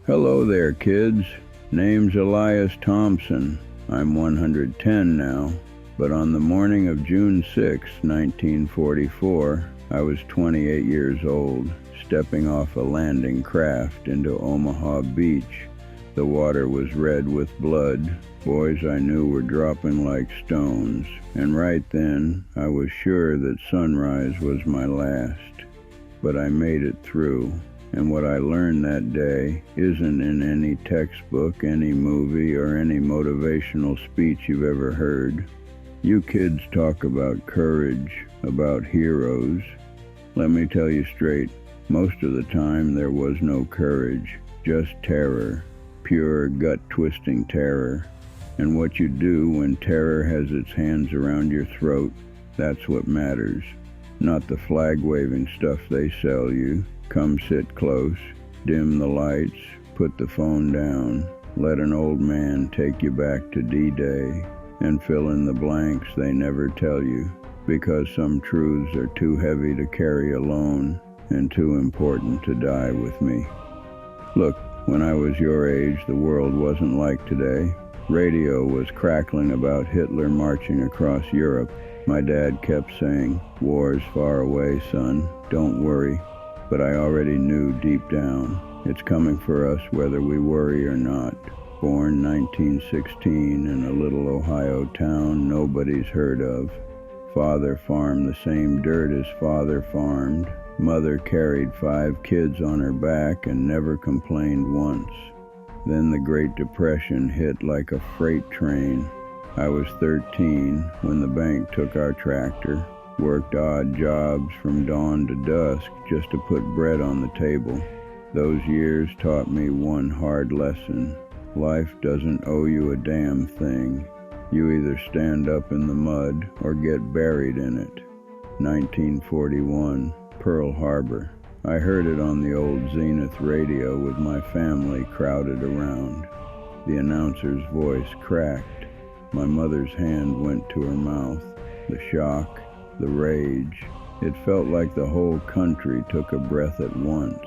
Hello there, kids. Name's Elias Thompson. I'm 110 now, but on the morning of June 6, 1944, I was 28 years old, stepping off a landing craft into Omaha Beach. The water was red with blood. Boys I knew were dropping like stones, and right then I was sure that sunrise was my last. But I made it through. And what I learned that day isn't in any textbook, any movie, or any motivational speech you've ever heard. You kids talk about courage, about heroes. Let me tell you straight, most of the time there was no courage, just terror, pure gut-twisting terror. And what you do when terror has its hands around your throat, that's what matters. Not the flag-waving stuff they sell you. Come sit close, dim the lights, put the phone down, let an old man take you back to D-Day, and fill in the blanks they never tell you, because some truths are too heavy to carry alone and too important to die with me. Look, when I was your age, the world wasn't like today. Radio was crackling about Hitler marching across Europe. My dad kept saying, "War's far away, son, don't worry." But I already knew deep down, it's coming for us whether we worry or not. Born 1916 in a little Ohio town nobody's heard of. Father farmed the same dirt as father farmed. Mother carried 5 kids on her back and never complained once. Then the Great Depression hit like a freight train. I was 13 when the bank took our tractor. Worked odd jobs from dawn to dusk just to put bread on the table. Those years taught me one hard lesson. Life doesn't owe you a damn thing. You either stand up in the mud or get buried in it. 1941, Pearl Harbor. I heard it on the old Zenith radio with my family crowded around. The announcer's voice cracked. My mother's hand went to her mouth. The shock, the rage. It felt like the whole country took a breath at once.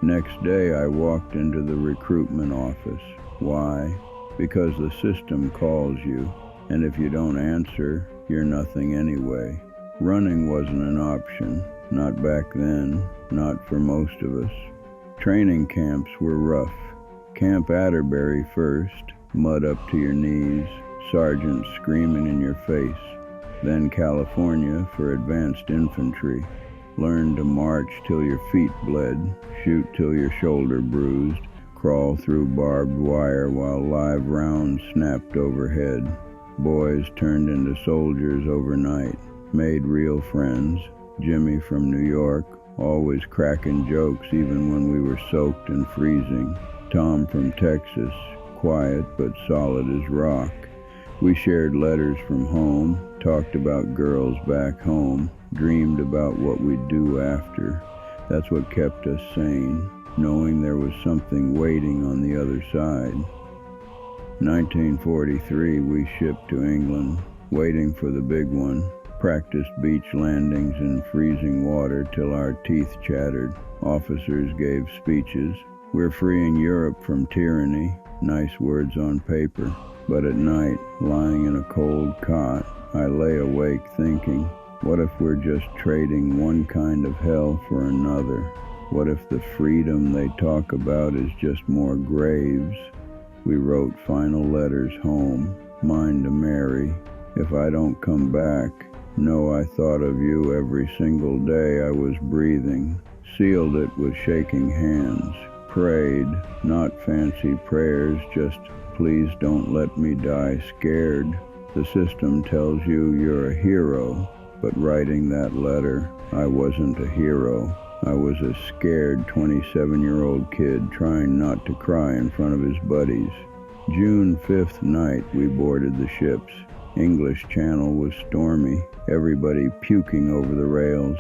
Next day I walked into the recruitment office. Why? Because the system calls you, and if you don't answer, you're nothing anyway. Running wasn't an option, not back then, not for most of us. Training camps were rough. Camp Atterbury first, mud up to your knees, sergeants screaming in your face. Then California for advanced infantry. Learn to march till your feet bled, shoot till your shoulder bruised, crawl through barbed wire while live rounds snapped overhead. Boys turned into soldiers overnight, made real friends. Jimmy from New York, always cracking jokes even when we were soaked and freezing. Tom from Texas, quiet but solid as rock. We shared letters from home, talked about girls back home, dreamed about what we'd do after. That's what kept us sane, knowing there was something waiting on the other side. 1943, we shipped to England, waiting for the big one. Practiced beach landings in freezing water till our teeth chattered. Officers gave speeches. We're freeing Europe from tyranny. Nice words on paper. But at night, lying in a cold cot, I lay awake thinking, what if we're just trading one kind of hell for another? What if the freedom they talk about is just more graves? We wrote final letters home, mine to Mary. If I don't come back, know I thought of you every single day I was breathing. Sealed it with shaking hands. Prayed, not fancy prayers, just please don't let me die scared. The system tells you you're a hero, but writing that letter, I wasn't a hero. I was a scared 27-year-old kid trying not to cry in front of his buddies. June 5th night, we boarded the ships. English Channel was stormy, everybody puking over the rails.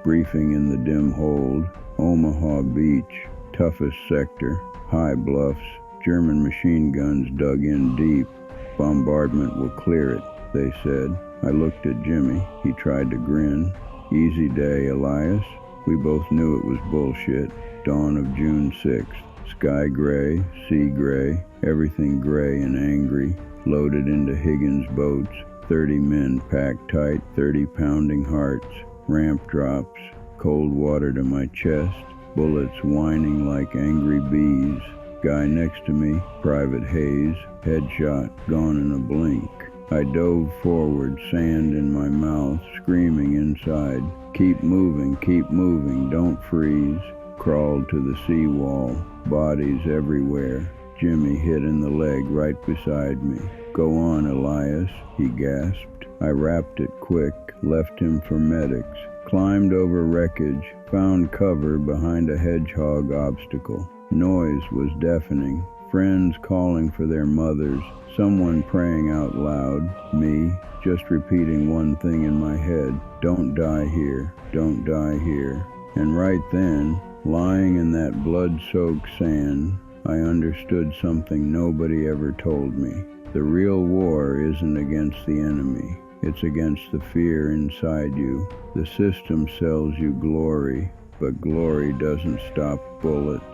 Briefing in the dim hold, Omaha Beach, toughest sector, high bluffs, German machine guns dug in deep. Bombardment will clear it, they said. I looked at Jimmy. He tried to grin. Easy day, Elias. We both knew it was bullshit. Dawn of June 6th. Sky gray, sea gray, everything gray and angry, loaded into Higgins boats, 30 men packed tight, 30 pounding hearts, ramp drops, cold water to my chest, bullets whining like angry bees. Guy next to me, Private Hayes, headshot, gone in a blink. I dove forward, sand in my mouth, screaming inside, keep moving, don't freeze. Crawled to the seawall, bodies everywhere. Jimmy hit in the leg right beside me. Go on, Elias, he gasped. I wrapped it quick, left him for medics, climbed over wreckage, found cover behind a hedgehog obstacle. Noise was deafening, friends calling for their mothers, someone praying out loud, me just repeating one thing in my head, don't die here, don't die here. And right then, lying in that blood-soaked sand, I understood something nobody ever told me. The real war isn't against the enemy. It's against the fear inside you. The system sells you glory, but glory doesn't stop bullets.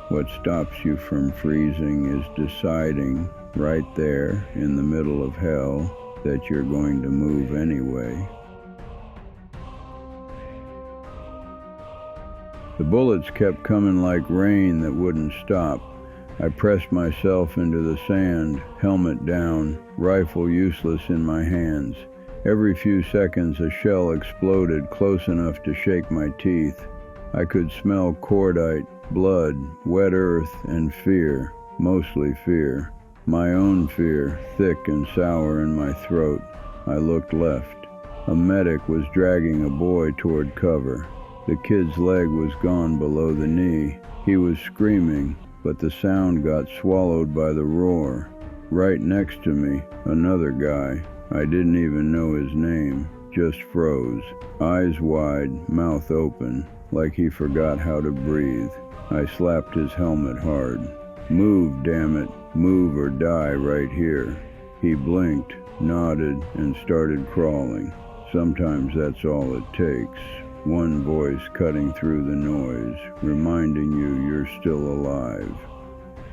What stops you from freezing is deciding, right there in the middle of hell, that you're going to move anyway. The bullets kept coming like rain that wouldn't stop. I pressed myself into the sand, helmet down, rifle useless in my hands. Every few seconds a shell exploded close enough to shake my teeth. I could smell cordite, blood, wet earth, and fear, mostly fear. My own fear, thick and sour in my throat. I looked left. A medic was dragging a boy toward cover. The kid's leg was gone below the knee. He was screaming, but the sound got swallowed by the roar. Right next to me, another guy. I didn't even know his name, just froze, eyes wide, mouth open, like he forgot how to breathe. I slapped his helmet hard. Move, damn it, move or die right here. He blinked, nodded, and started crawling. Sometimes that's all it takes. One voice cutting through the noise, reminding you you're still alive.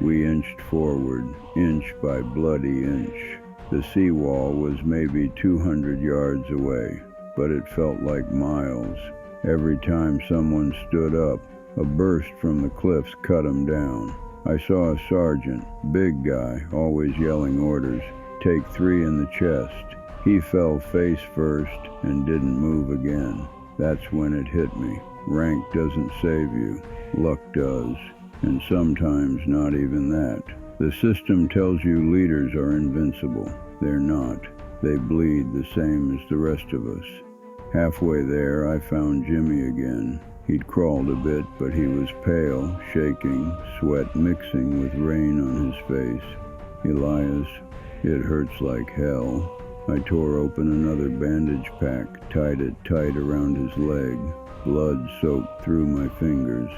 We inched forward, inch by bloody inch. The seawall was maybe 200 yards away, but it felt like miles. Every time someone stood up, a burst from the cliffs cut him down. I saw a sergeant, big guy, always yelling orders, take 3 in the chest. He fell face first and didn't move again. That's when it hit me. Rank doesn't save you. Luck does. And sometimes not even that. The system tells you leaders are invincible. They're not. They bleed the same as the rest of us. Halfway there, I found Jimmy again. He'd crawled a bit, but he was pale, shaking, sweat mixing with rain on his face. Elias, it hurts like hell. I tore open another bandage pack, tied it tight around his leg. Blood soaked through my fingers.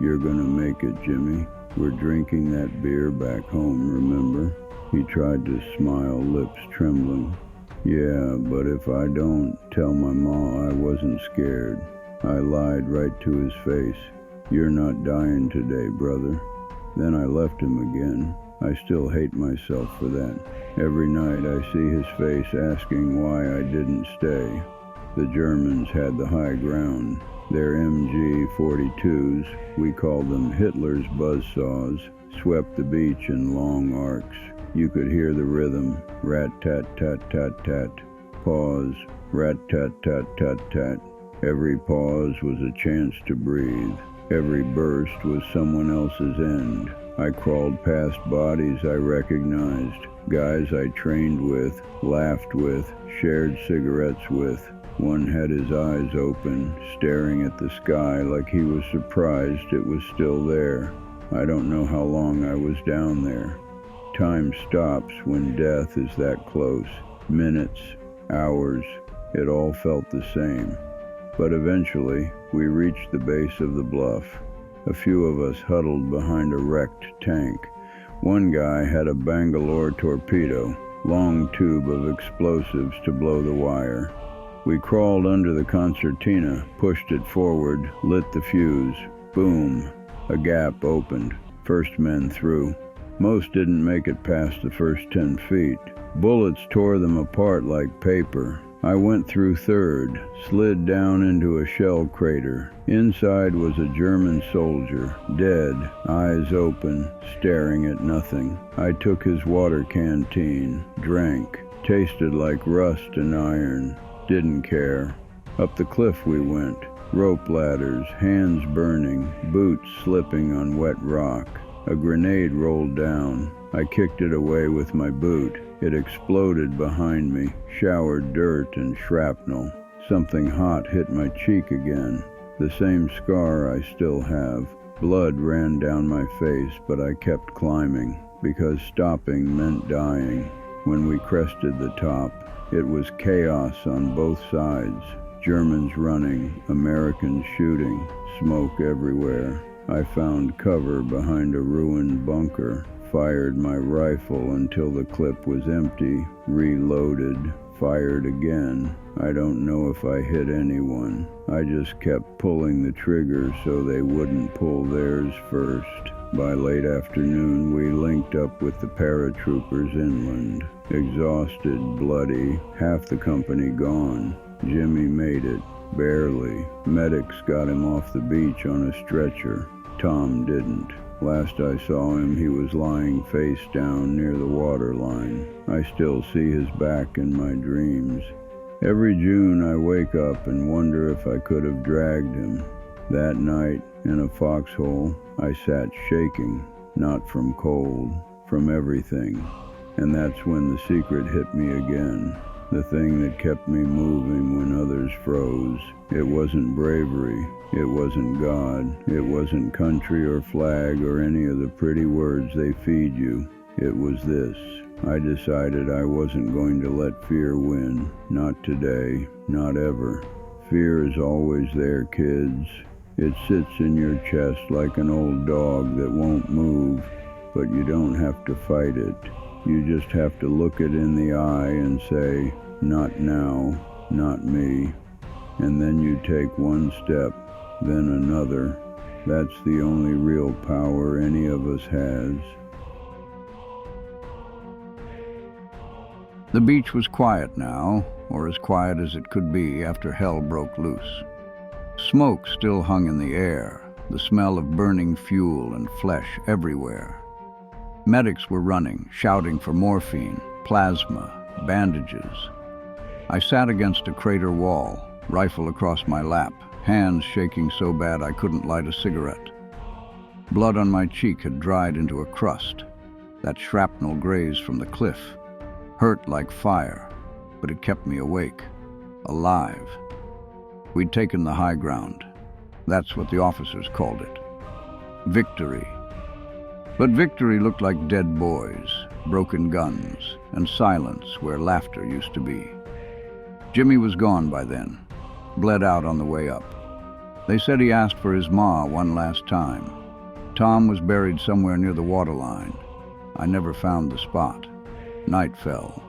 You're gonna make it, Jimmy. We're drinking that beer back home, remember? He tried to smile, lips trembling. Yeah, but if I don't, tell my ma I wasn't scared. I lied right to his face. You're not dying today, brother. Then I left him again. I still hate myself for that. Every night I see his face asking why I didn't stay. The Germans had the high ground. Their MG-42s, we called them Hitler's buzzsaws, swept the beach in long arcs. You could hear the rhythm, rat-tat-tat-tat-tat. Pause, rat-tat-tat-tat-tat. Every pause was a chance to breathe. Every burst was someone else's end. I crawled past bodies I recognized, guys I trained with, laughed with, shared cigarettes with. One had his eyes open, staring at the sky like he was surprised it was still there. I don't know how long I was down there. Time stops when death is that close. Minutes, hours, it all felt the same. But eventually, we reached the base of the bluff. A few of us huddled behind a wrecked tank. One guy had a Bangalore torpedo, long tube of explosives to blow the wire. We crawled under the concertina, pushed it forward, lit the fuse. Boom! A gap opened. First men through. Most didn't make it past the first 10 feet. Bullets tore them apart like paper. I went through third, slid down into a shell crater. Inside was a German soldier, dead, eyes open, staring at nothing. I took his water canteen, drank, tasted like rust and iron, didn't care. Up the cliff we went, rope ladders, hands burning, boots slipping on wet rock. A grenade rolled down. I kicked it away with my boot. It exploded behind me, showered dirt and shrapnel. Something hot hit my cheek again. The same scar I still have. Blood ran down my face, but I kept climbing, because stopping meant dying. When we crested the top, it was chaos on both sides. Germans running, Americans shooting, smoke everywhere. I found cover behind a ruined bunker. Fired my rifle until the clip was empty, reloaded, fired again. I don't know if I hit anyone. I just kept pulling the trigger so they wouldn't pull theirs first. By late afternoon, we linked up with the paratroopers inland. Exhausted, bloody, half the company gone. Jimmy made it, barely. Medics got him off the beach on a stretcher. Tom didn't. Last I saw him, he was lying face down near the water line. I still see his back in my dreams. Every June I wake up and wonder if I could have dragged him. That night, in a foxhole, I sat shaking, not from cold, from everything. And that's when the secret hit me again. The thing that kept me moving when others froze. It wasn't bravery. It wasn't God. It wasn't country or flag or any of the pretty words they feed you. It was this. I decided I wasn't going to let fear win. Not today. Not ever. Fear is always there, kids. It sits in your chest like an old dog that won't move, but you don't have to fight it. You just have to look it in the eye and say, not now, not me. And then you take one step, then another. That's the only real power any of us has. The beach was quiet now, or as quiet as it could be after hell broke loose. Smoke still hung in the air, the smell of burning fuel and flesh everywhere. Medics were running, shouting for morphine, plasma, bandages. I sat against a crater wall, rifle across my lap, hands shaking so bad I couldn't light a cigarette. Blood on my cheek had dried into a crust. That shrapnel grazed from the cliff. Hurt like fire, but it kept me awake, alive. We'd taken the high ground. That's what the officers called it. Victory. But victory looked like dead boys, broken guns, and silence where laughter used to be. Jimmy was gone by then, bled out on the way up. They said he asked for his ma one last time. Tom was buried somewhere near the waterline. I never found the spot. Night fell.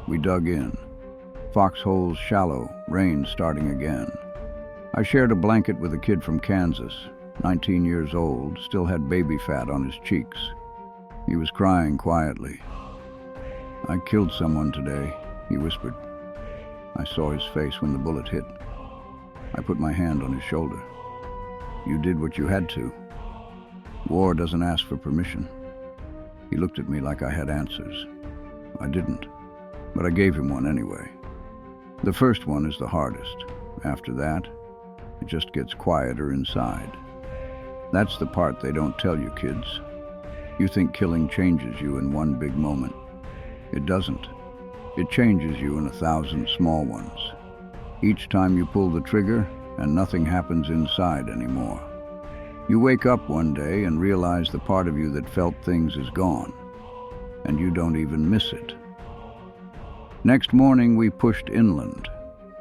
We dug in. Foxholes shallow, rain starting again. I shared a blanket with a kid from Kansas, 19 years old, still had baby fat on his cheeks. He was crying quietly. "I killed someone today," he whispered. I saw his face when the bullet hit. I put my hand on his shoulder. "You did what you had to. War doesn't ask for permission." He looked at me like I had answers. I didn't, but I gave him one anyway. The first one is the hardest. After that, it just gets quieter inside. That's the part they don't tell you, kids. You think killing changes you in one big moment. It doesn't. It changes you in 1,000 small ones. Each time you pull the trigger, and nothing happens inside anymore. You wake up one day and realize the part of you that felt things is gone, and you don't even miss it. Next morning we pushed inland.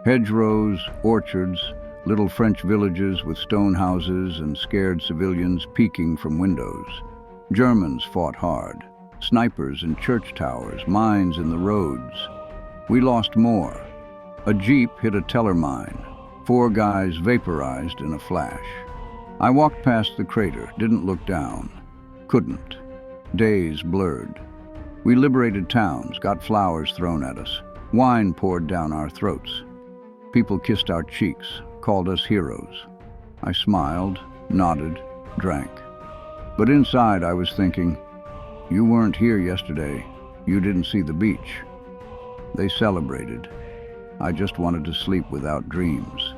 Hedgerows, orchards, little French villages with stone houses and scared civilians peeking from windows. Germans fought hard. Snipers in church towers, mines in the roads. We lost more. A jeep hit a teller mine. 4 guys vaporized in a flash. I walked past the crater, didn't look down. Couldn't. Days blurred. We liberated towns, got flowers thrown at us, wine poured down our throats. People kissed our cheeks, called us heroes. I smiled, nodded, drank. But inside I was thinking, you weren't here yesterday. You didn't see the beach. They celebrated. I just wanted to sleep without dreams.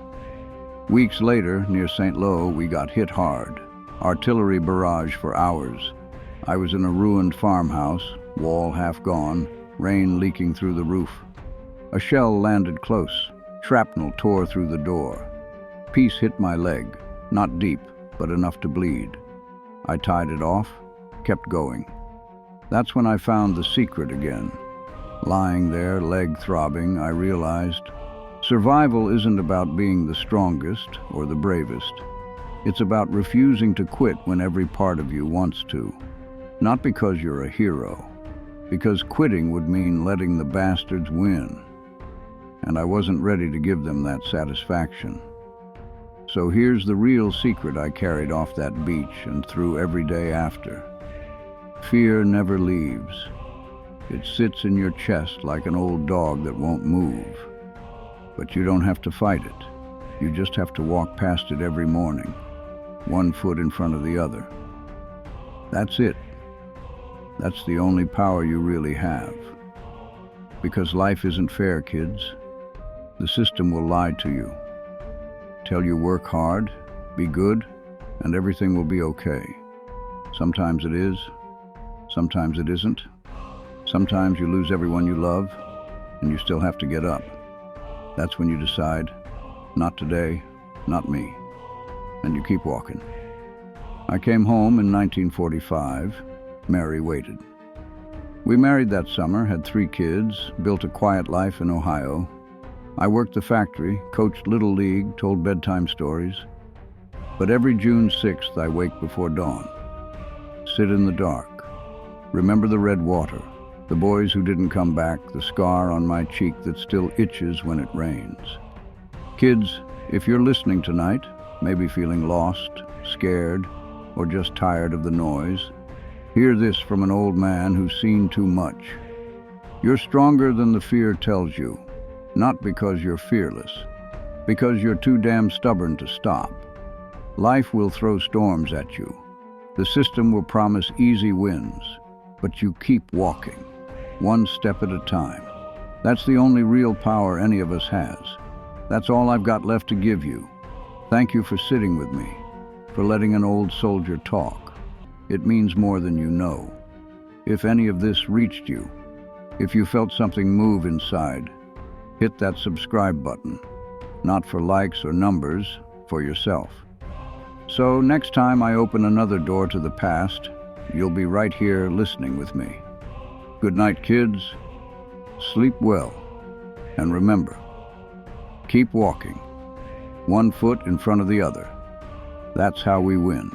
Weeks later, near St. Lo, we got hit hard. Artillery barrage for hours. I was in a ruined farmhouse, wall half gone, rain leaking through the roof. A shell landed close. Shrapnel tore through the door. Piece hit my leg, not deep, but enough to bleed. I tied it off, kept going. That's when I found the secret again. Lying there, leg throbbing, I realized survival isn't about being the strongest or the bravest. It's about refusing to quit when every part of you wants to. Not because you're a hero, because quitting would mean letting the bastards win. And I wasn't ready to give them that satisfaction. So here's the real secret I carried off that beach and through every day after. Fear never leaves. It sits in your chest like an old dog that won't move. But you don't have to fight it. You just have to walk past it every morning, one foot in front of the other. That's it. That's the only power you really have. Because life isn't fair, kids. The system will lie to you. Tell you work hard, be good, and everything will be okay. Sometimes it is, sometimes it isn't. Sometimes you lose everyone you love, and you still have to get up. That's when you decide, not today, not me. And you keep walking. I came home in 1945. Mary waited. We married that summer, had 3 kids, built a quiet life in Ohio. I worked the factory, coached Little League, told bedtime stories. But every June 6th, I wake before dawn. Sit in the dark. Remember the red water, the boys who didn't come back, the scar on my cheek that still itches when it rains. Kids, if you're listening tonight, maybe feeling lost, scared, or just tired of the noise, hear this from an old man who's seen too much. You're stronger than the fear tells you. Not because you're fearless, because you're too damn stubborn to stop. Life will throw storms at you. The system will promise easy wins, but you keep walking, one step at a time. That's the only real power any of us has. That's all I've got left to give you. Thank you for sitting with me, for letting an old soldier talk. It means more than you know. If any of this reached you, if you felt something move inside, hit that subscribe button, not for likes or numbers, for yourself. So next time I open another door to the past, you'll be right here listening with me. Good night, kids. Sleep well. And remember, keep walking, one foot in front of the other. That's how we win.